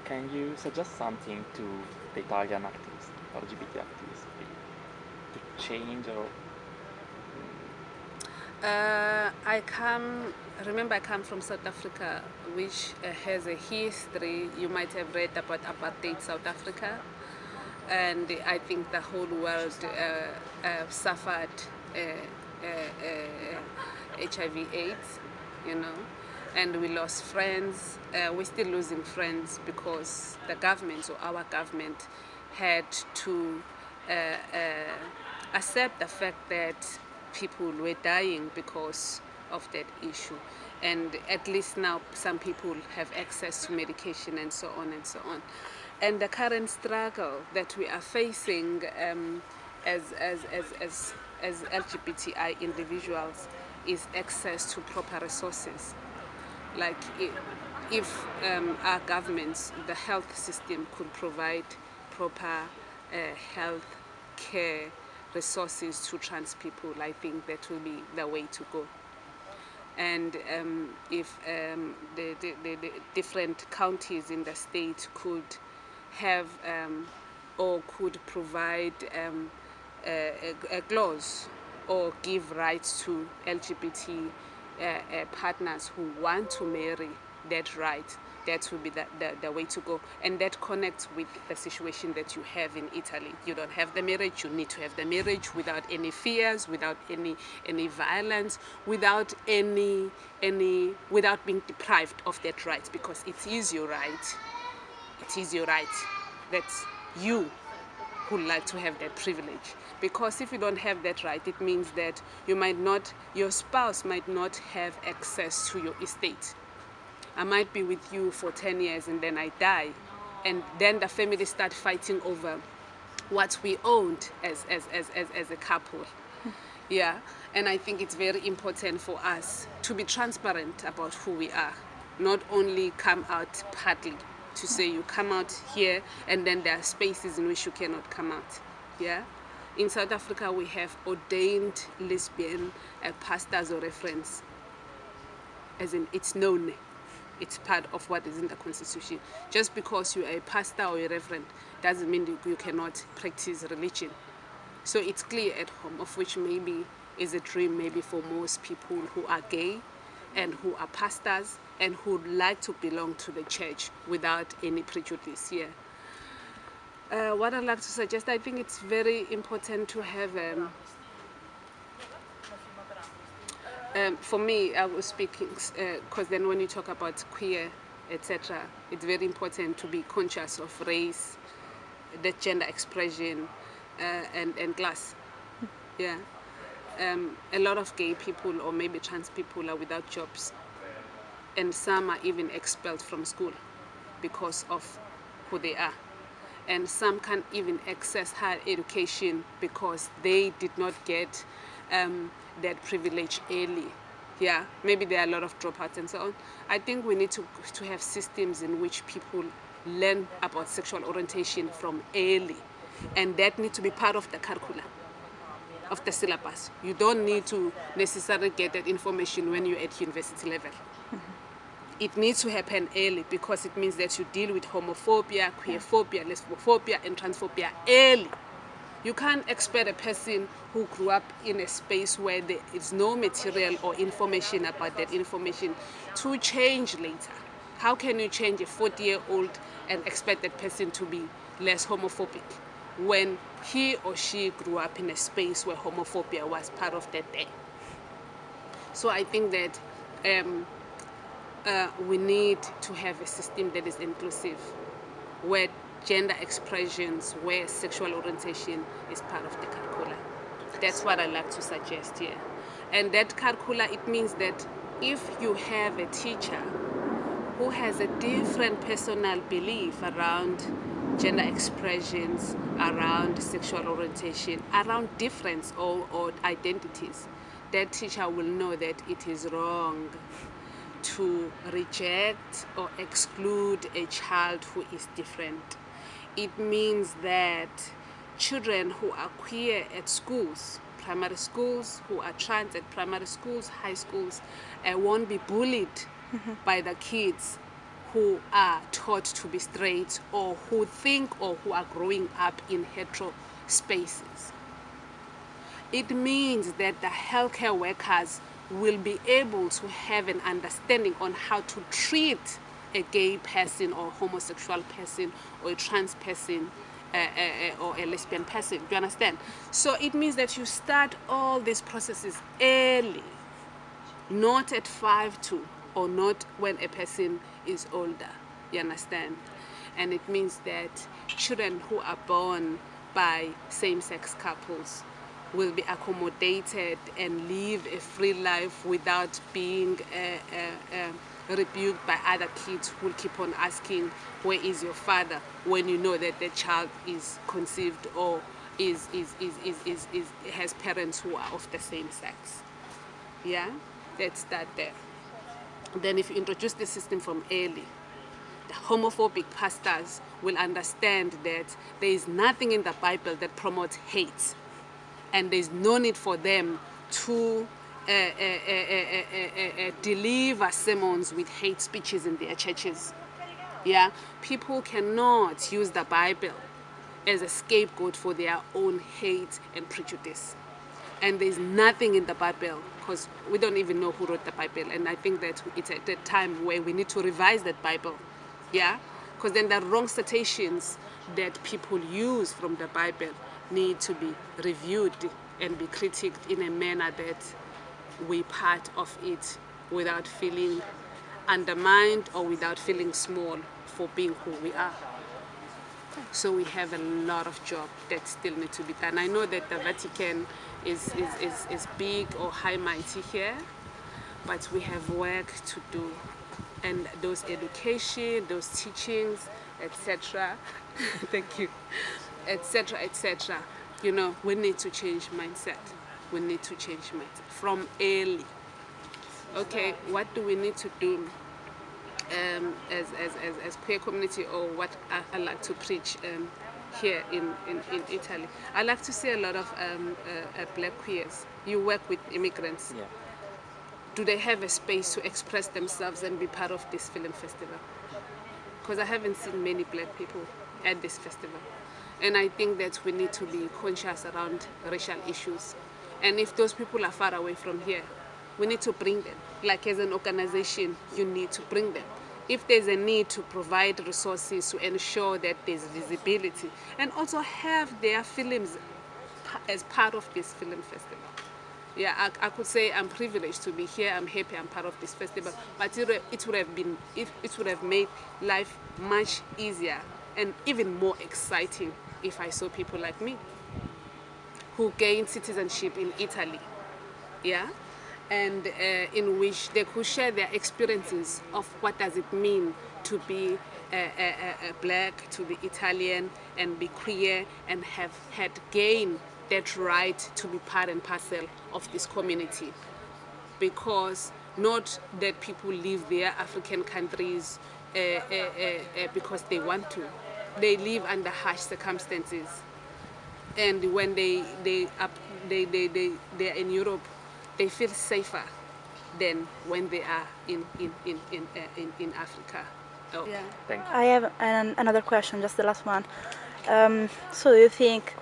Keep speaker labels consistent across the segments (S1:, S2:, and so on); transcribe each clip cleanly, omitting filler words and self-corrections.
S1: can you suggest something to the Italian activists, LGBT activists, to change or?
S2: I come from South Africa, which has a history. You might have read about apartheid South Africa, and I think the whole world suffered HIV/AIDS, you know, and we lost friends. We're still losing friends because the government or our government had to accept the fact that people were dying because of that issue. And at least now some people have access to medication and so on and so on. And the current struggle that we are facing as LGBTI individuals is access to proper resources. Like if our governments, the health system could provide proper health care resources to trans people, I think that will be the way to go. And if the different counties in the state could have or could provide a clause or give rights to LGBT partners who want to marry, that right, that will be the way to go. And that connects with the situation that you have in Italy. You don't have the marriage, you need to have the marriage without any fears, without any violence, without without being deprived of that right, because it is your right. It is your right. That's you who like to have that privilege. Because if you don't have that right, it means that your spouse might not have access to your estate. I might be with you for 10 years and then I die. And then the family start fighting over what we owned as a couple. Yeah, and I think it's very important for us to be transparent about who we are. Not only come out partly to say you come out here and then there are spaces in which you cannot come out. Yeah. In South Africa, we have ordained lesbian pastors or referents, as in it's known. It's part of what is in the Constitution. Just because you are a pastor or a reverend doesn't mean you cannot practice religion. So it's clear at home, of which maybe is a dream maybe for most people who are gay and who are pastors and who like to belong to the church without any prejudice here. What I'd like to suggest, I think it's very important to have for me, I was speaking because then when you talk about queer, etc., it's very important to be conscious of race, the gender expression, and class. Yeah. A lot of gay people or maybe trans people are without jobs, and some are even expelled from school because of who they are. And some can't even access higher education because they did not get that privilege early. Yeah, maybe there are a lot of dropouts and so on. I think we need to have systems in which people learn about sexual orientation from early, and that needs to be part of the curriculum, of the syllabus. You don't need to necessarily get that information when you're at university level. It needs to happen early because it means that you deal with homophobia, queerphobia, lesbophobia, and transphobia early. You can't expect a person who grew up in a space where there is no material or information about that information to change later. How can you change a 40-year-old and expect that person to be less homophobic when he or she grew up in a space where homophobia was part of that day? So I think that we need to have a system that is inclusive, where gender expressions, where sexual orientation is part of the curricula. That's what I like to suggest here. And that curricula, it means that if you have a teacher who has a different personal belief around gender expressions, around sexual orientation, around difference or identities, that teacher will know that it is wrong to reject or exclude a child who is different. It means that children who are queer at schools, primary schools, who are trans at primary schools, high schools, won't be bullied by the kids who are taught to be straight or who think or who are growing up in hetero spaces. It means that the healthcare workers will be able to have an understanding on how to treat a gay person or homosexual person or a trans person or a lesbian person. Do you understand? So it means that you start all these processes early, not at 5-2 or not when a person is older. You understand? And it means that children who are born by same-sex couples will be accommodated and live a free life without being rebuked by other kids who will keep on asking, where is your father, when you know that the child is conceived or has parents who are of the same sex. Yeah, let's start there. Then if you introduce the system from early, the homophobic pastors will understand that there is nothing in the Bible that promotes hate, and there's no need for them to deliver sermons with hate speeches in their churches. Yeah, people cannot use the Bible as a scapegoat for their own hate and prejudice. And there's nothing in the Bible, because we don't even know who wrote the Bible, and I think that it's at a time where we need to revise that Bible. Yeah, because then the wrong citations that people use from the Bible need to be reviewed and be critiqued in a manner that we're part of it without feeling undermined or without feeling small for being who we are. So we have a lot of job that still need to be done. I know that the Vatican is big or high mighty here, but we have work to do. And those education, those teachings, etc. Thank you, etc. You know, we need to change mindset. We need to change mindset from early. Okay, what do we need to do as queer community, or what I like to preach here in Italy? I like to see a lot of black queers. You work with immigrants.
S1: Yeah.
S2: Do they have a space to express themselves and be part of this film festival? Because I haven't seen many black people at this festival. And I think that we need to be conscious around racial issues. And if those people are far away from here, we need to bring them. Like as an organization, you need to bring them. If there's a need to provide resources to ensure that there's visibility, and also have their films as part of this film festival. Yeah, I could say I'm privileged to be here. I'm happy I'm part of this festival. But it would have made life much easier and even more exciting if I saw people like me who gained citizenship in Italy. Yeah, and in which they could share their experiences of what does it mean to be black, to be Italian, and be queer, and have had gained that right to be part and parcel of this community. Because not that people leave their African countries because they want to. They live under harsh circumstances, and when they are in Europe, they feel safer than when they are in Africa. Oh. Yeah.
S1: Thank you.
S3: I have another question, just the last one. So do you think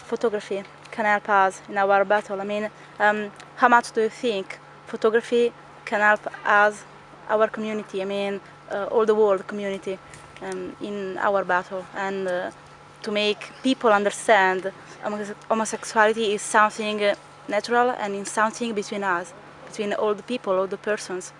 S3: photography can help us in our battle? I mean, how much do you think photography can help us, our community, I mean, all the world community, in our battle, and to make people understand homosexuality is something natural and is something between us, between all the people, all the persons?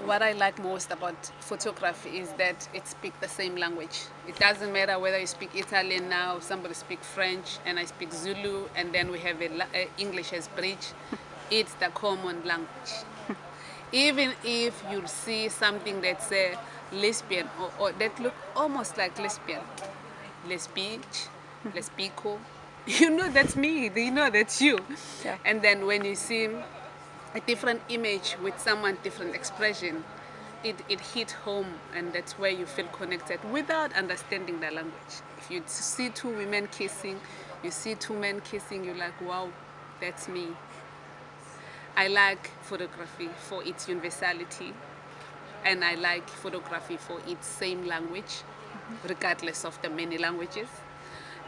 S2: What I like most about photography is that it speaks the same language. It doesn't matter whether you speak Italian now, somebody speaks French, and I speak Zulu, and then we have English as bridge. It's the common language. Even if you see something that's lesbian or that look almost like lesbian, lesbiche, lesbico, you know that's me, you know that's you.
S3: Yeah.
S2: And then when you see a different image with someone different expression, it hit home, and that's where you feel connected without understanding the language. If you see two women kissing, you see two men kissing, you're like, wow, that's me. I like photography for its universality, and I like photography for its same language, regardless of the many languages.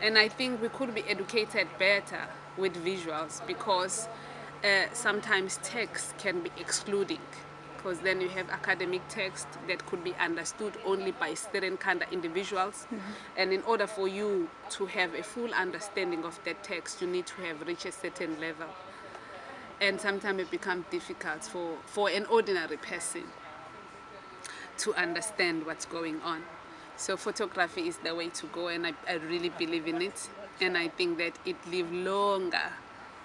S2: And I think we could be educated better with visuals, because sometimes text can be excluding, because then you have academic text that could be understood only by certain kind of individuals. And in order for you to have a full understanding of that text, you need to have reached a certain level. And sometimes it becomes difficult for an ordinary person to understand what's going on. So photography is the way to go, and I really believe in it. And I think that it lives longer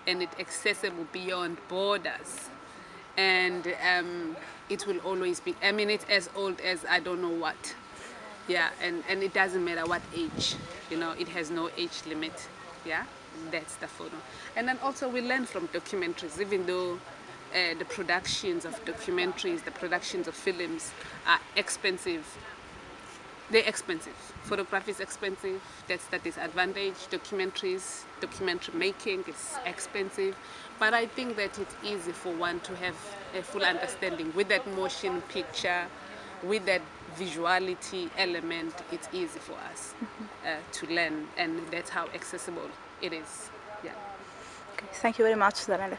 S2: and it's accessible beyond borders. And it will always be, I mean, it's as old as I don't know what. Yeah, and it doesn't matter what age, you know, it has no age limit. Yeah, that's the photo. And then also we learn from documentaries, even though the productions of documentaries, the productions of films are expensive. They're expensive. Photography is expensive. That's the disadvantage. Documentaries, documentary making is expensive. But I think that it's easy for one to have a full understanding with that motion picture, with that visuality element. It's easy for us to learn, and that's how accessible it is. Yeah.
S3: Okay, thank you very much, Zanele.